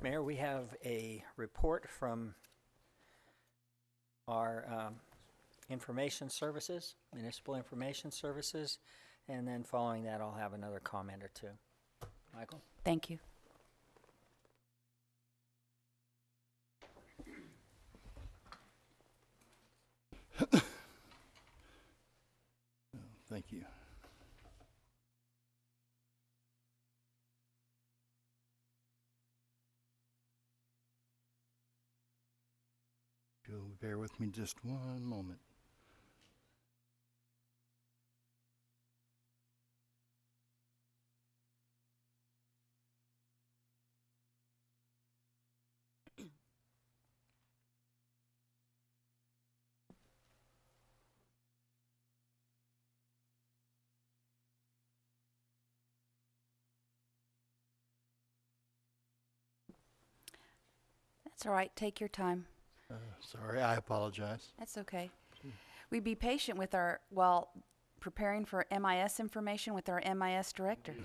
Mayor, we have a report from our information services, municipal information services, and then following that, I'll have another comment or two. Michael? Thank you. Thank you. If you'll bear with me just one moment. That's all right. Take your time. Sorry, I apologize. That's okay. We'd be patient with preparing for MIS information with our MIS director.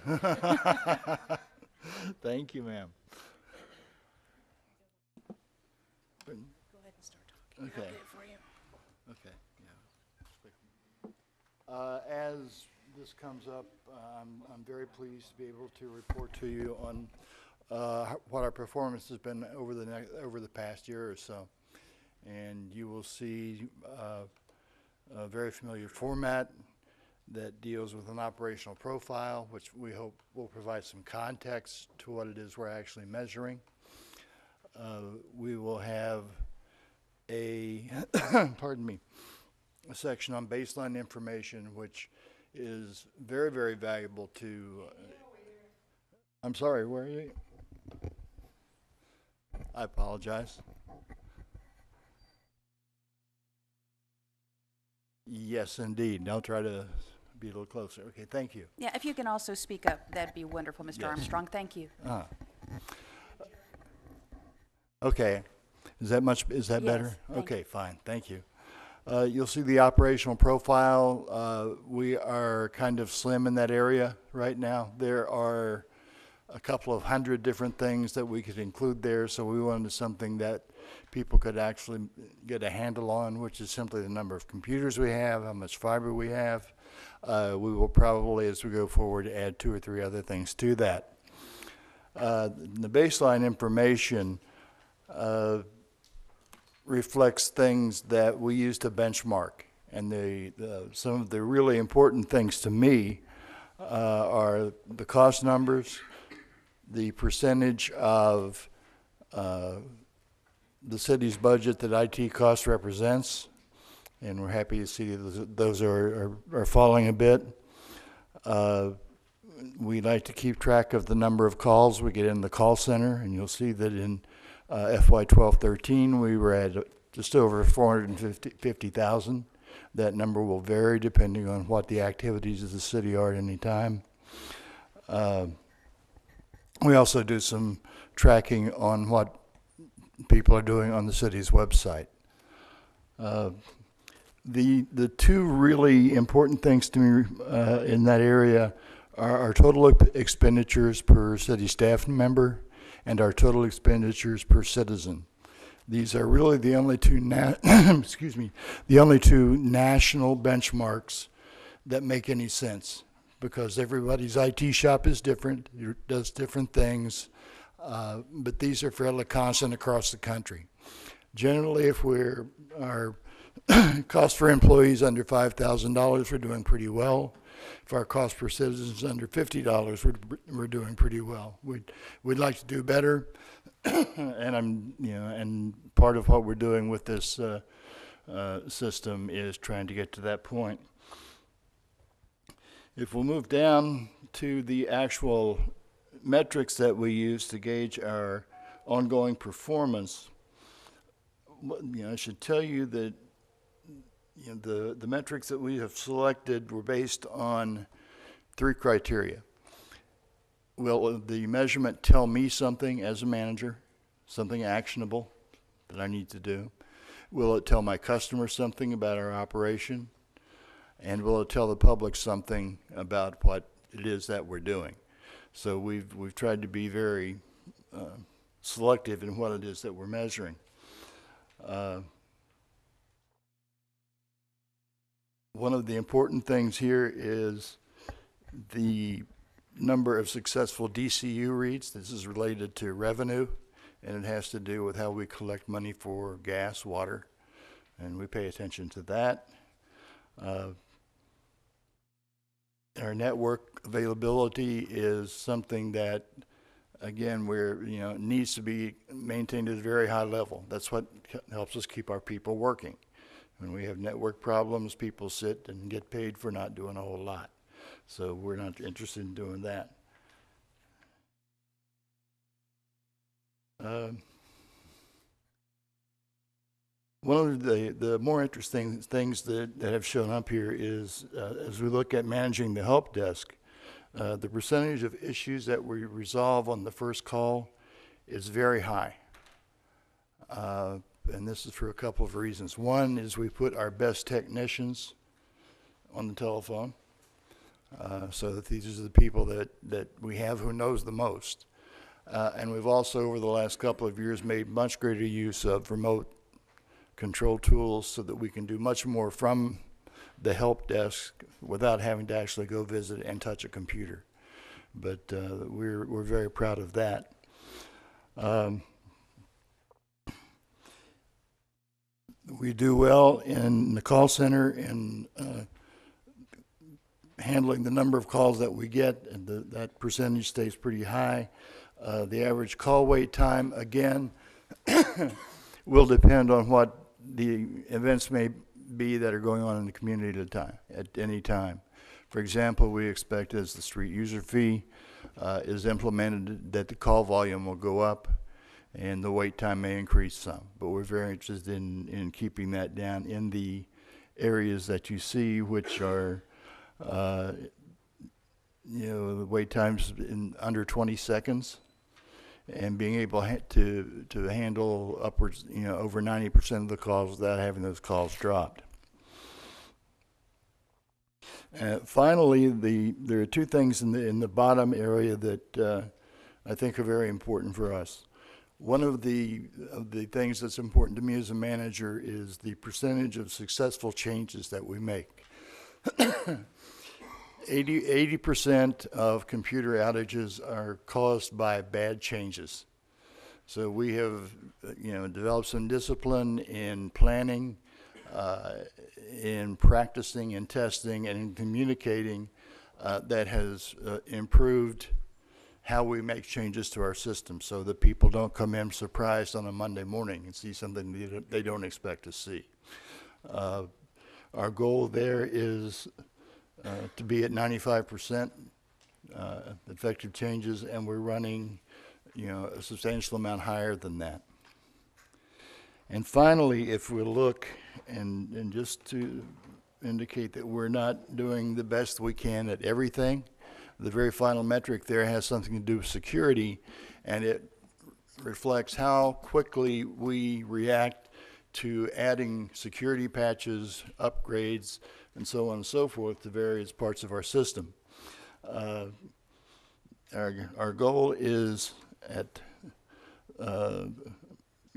Thank you, ma'am. Go ahead and start talking. Okay. I'll get it for you. Okay, yeah. As this comes up, I'm very pleased to be able to report to you on what our performance has been over the past year or so. And you will see a very familiar format that deals with an operational profile, which we hope will provide some context to what it is we're actually measuring. We will have a, pardon me, a section on baseline information, which is very, very valuable to, I'm sorry, where are you? I apologize. Yes, indeed. I'll try to be a little closer. Okay, thank you. Yeah, if you can also speak up, that'd be wonderful, Mr. Yes. Armstrong. Thank you. Okay. Is that Yes, better? thank Okay, fine. Thank you. You'll see the operational profile. We are kind of slim in that area right now. There are a couple of hundred different things that we could include there, so we wanted something that people could actually get a handle on, which is simply the number of computers we have, how much fiber we have. We will probably, as we go forward, add 2 or 3 other things to that. The baseline information reflects things that we use to benchmark. And some of the really important things to me are the cost numbers, the percentage of the city's budget that IT cost represents, and we're happy to see those are falling a bit. We like to keep track of the number of calls we get in the call center, and you'll see that in FY 12-13 we were at just over 450,000. That number will vary depending on what the activities of the city are at any time. We also do some tracking on what people are doing on the city's website. The 2 really important things to me in that area are our total expenditures per city staff member and our total expenditures per citizen. These are really the only 2 excuse me, the only 2 national benchmarks that make any sense, because everybody's IT shop is different, it does different things, but these are fairly constant across the country. Generally, if our cost for employees under $5,000, we're doing pretty well. If our cost per citizen is under $50, we're doing pretty well. We'd like to do better, and part of what we're doing with this system is trying to get to that point. If we'll move down to the actual metrics that we use to gauge our ongoing performance, I should tell you that the metrics that we have selected were based on 3 criteria. Will the measurement tell me something as a manager, something actionable that I need to do? Will it tell my customer something about our operation? And will it tell the public something about what it is that we're doing? So we've tried to be very selective in what it is that we're measuring. One of the important things here is the number of successful DCU reads. This is related to revenue, and it has to do with how we collect money for gas, water, and we pay attention to that. Our network availability is something that, again, needs to be maintained at a very high level. That's what helps us keep our people working. When we have network problems, people sit and get paid for not doing a whole lot. So we're not interested in doing that. One of the more interesting things that have shown up here is, as we look at managing the help desk, the percentage of issues that we resolve on the first call is very high. And this is for a couple of reasons. One is we put our best technicians on the telephone, so that these are the people that we have who knows the most. And we've also, over the last couple of years, made much greater use of remote control tools so that we can do much more from the help desk without having to actually go visit and touch a computer. But we're very proud of that. We do well in the call center in handling the number of calls that we get, and that percentage stays pretty high. The average call wait time, again, will depend on what the events may be that are going on in the community at any time. For example, we expect as the street user fee is implemented that the call volume will go up and the wait time may increase some. But we're very interested in keeping that down in the areas that you see, which are the wait times in under 20 seconds, and being able to handle upwards, over 90% of the calls without having those calls dropped. Finally, there are two things in the bottom area that I think are very important for us. One of the things that's important to me as a manager is the percentage of successful changes that we make. 80% of computer outages are caused by bad changes. So we have, developed some discipline in planning, in practicing, in testing, and in communicating that has improved how we make changes to our system so that people don't come in surprised on a Monday morning and see something they don't expect to see. Our goal there is to be at 95% effective changes, and we're running, a substantial amount higher than that. And finally, if we look, and just to indicate that we're not doing the best we can at everything, the very final metric there has something to do with security, and it reflects how quickly we react to adding security patches, upgrades, and so on and so forth to various parts of our system. Our goal is at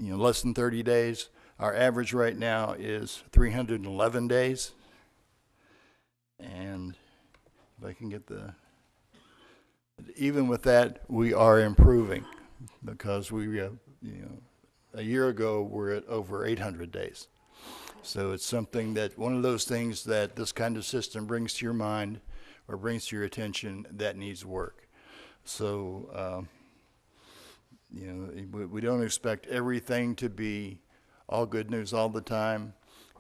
less than 30 days. Our average right now is 311 days. And if I can get even with that, we are improving, because we, a year ago, we're at over 800 days. So it's something that, one of those things that this kind of system brings to your mind or brings to your attention that needs work. So, we don't expect everything to be all good news all the time.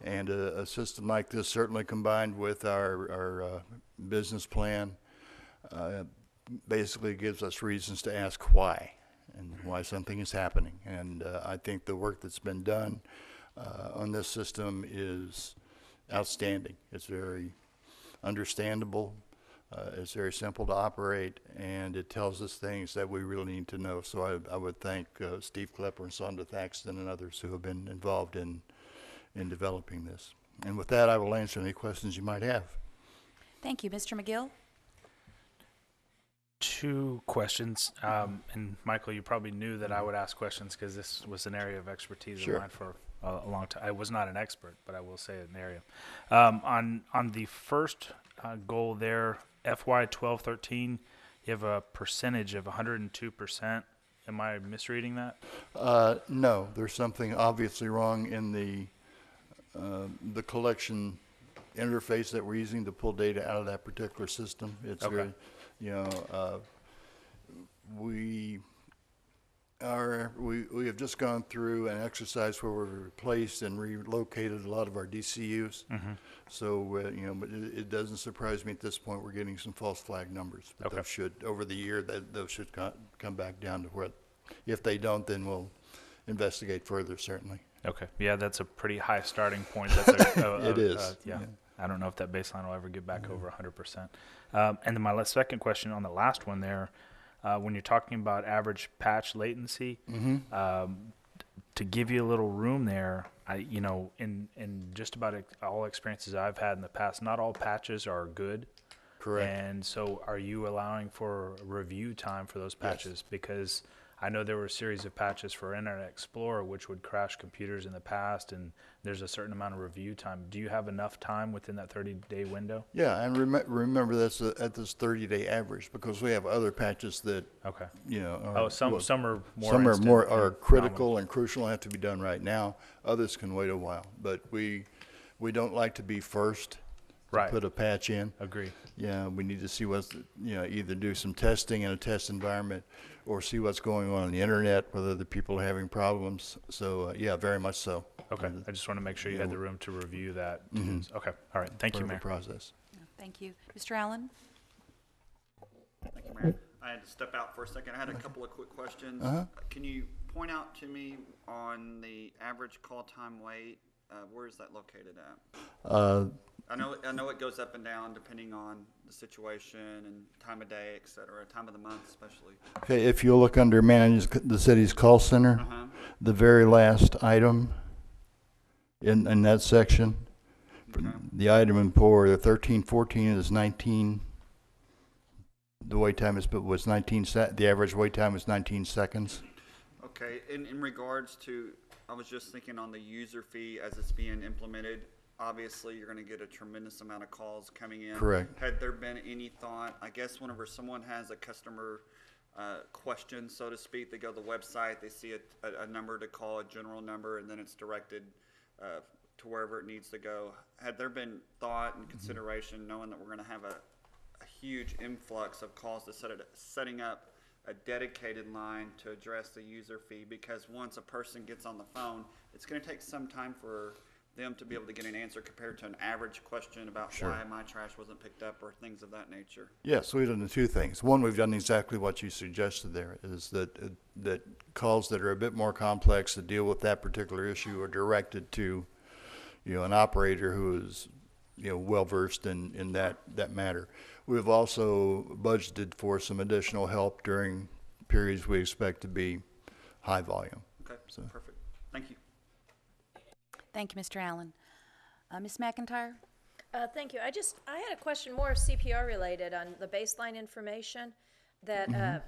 And a system like this, certainly combined with our business plan, basically gives us reasons to ask why and why something is happening. And I think the work that's been done on this system is outstanding. It's very understandable. It's very simple to operate, and it tells us things that we really need to know. So I would thank Steve Klepper and Sonda Thaxton and others who have been involved in developing this. And with that, I will answer any questions you might have. Thank you. Mr. McGill? Two questions. And Michael, you probably knew that I would ask questions because this was an area of expertise Sure. of mine for a long time. I was not an expert, but I will say an area. On the first goal there, FY 12-13, you have a percentage of 102%. Am I misreading that? No, there's something obviously wrong in the collection interface that we're using to pull data out of that particular system. It's Okay. very, you know, we have just gone through an exercise where we've replaced and relocated a lot of our DCUs. So, you know, but it doesn't surprise me at this point, we're getting some false flag numbers. But Okay. those should, over the year, those should come back down to where, if they don't, then we'll investigate further, certainly. Okay. Yeah, that's a pretty high starting point. That's It is, yeah. yeah. I don't know if that baseline will ever get back over 100%. And then my second question on the last one there, when you're talking about average patch latency, to give you a little room there, you know, in just about all experiences I've had in the past, not all patches are good. Correct. And so are you allowing for review time for those patches? Because I know there were a series of patches for Internet Explorer which would crash computers in the past, and there's a certain amount of review time. Do you have enough time within that 30-day window? Yeah, and remember that's at this 30-day average, because we have other patches that, Okay. you know. Oh, some are more Some are instant more, and are phenomenal. critical and crucial and have to be done right now. Others can wait a while, but we don't like to be first to Right. put a patch in. Agree. Yeah, we need to see what's, you know, either do some testing in a test environment or see what's going on the internet, whether the people are having problems. So, yeah, very much so. Okay. I just want to make sure you Yeah. had the room to review that. Okay. All right. Thank you, Part of the Mayor. process. Thank you. Mr. Allen? Thank you, Mayor. I had to step out for a second. I had a couple of quick questions. Can you point out to me on the average call time wait, where is that located at? I know it goes up and down depending on the situation and time of day, et cetera, time of the month especially. Okay, if you look under manage the city's call center, the very last item in that section, Okay. the item in for the 1314 is 19. The wait time was 19 the average wait time was 19 seconds. Okay, in regards to, I was just thinking on the user fee as it's being implemented, obviously you're gonna get a tremendous amount of calls coming in. Correct. Had there been any thought, I guess whenever someone has a customer, question, so to speak, they go to the website, they see a number to call, a general number, and then it's directed, to wherever it needs to go. Had there been thought and consideration, knowing that we're gonna have a huge influx of calls to setting up a dedicated line to address the user fee, because once a person gets on the phone, it's going to take some time for them to be able to get an answer compared to an average question about why my trash wasn't picked up or things of that nature. Yes, we've done the two things. One, we've done exactly what you suggested there, is that calls that are a bit more complex that deal with that particular issue are directed to, you know, an operator who is, you know, well-versed in that matter. We've also budgeted for some additional help during periods we expect to be high volume. Okay, perfect. Thank you. Thank you, Mr. Allen. Ms. McIntyre? Thank you. I had a question more CPR related on the baseline information that,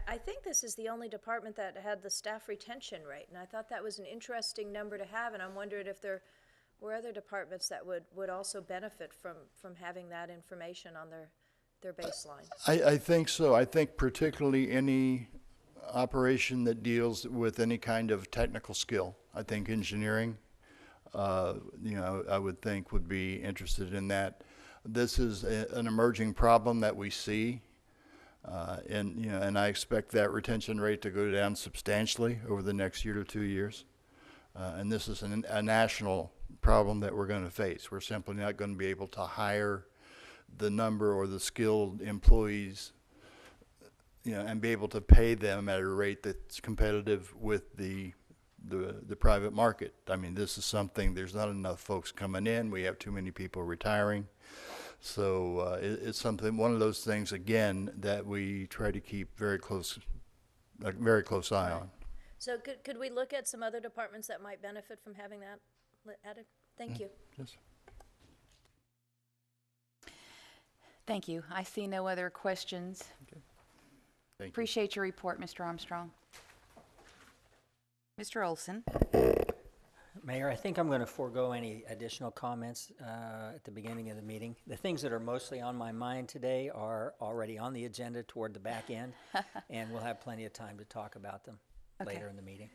I think this is the only department that had the staff retention rate, and I thought that was an interesting number to have, and I'm wondering if there were other departments that would also benefit from having that information on their baseline. I think so. I think particularly any operation that deals with any kind of technical skill. I think engineering, you know, I would think would be interested in that. This is an emerging problem that we see, and you know, and I expect that retention rate to go down substantially over the next year to 2 years. And this is a national problem that we're going to face. We're simply not going to be able to hire the number or the skilled employees, you know, and be able to pay them at a rate that's competitive with the private market. I mean, this is something, there's not enough folks coming in. We have too many people retiring. So it's something, one of those things, again, that we try to keep a very close eye on. So could we look at some other departments that might benefit from having that added? Thank you. Yes. Thank you. I see no other questions. Thank you. Appreciate your report, Mr. Armstrong. Mr. Olson? Mayor, I think I'm going to forego any additional comments at the beginning of the meeting. The things that are mostly on my mind today are already on the agenda toward the back end, and we'll have plenty of time to talk about them Okay. later in the meeting.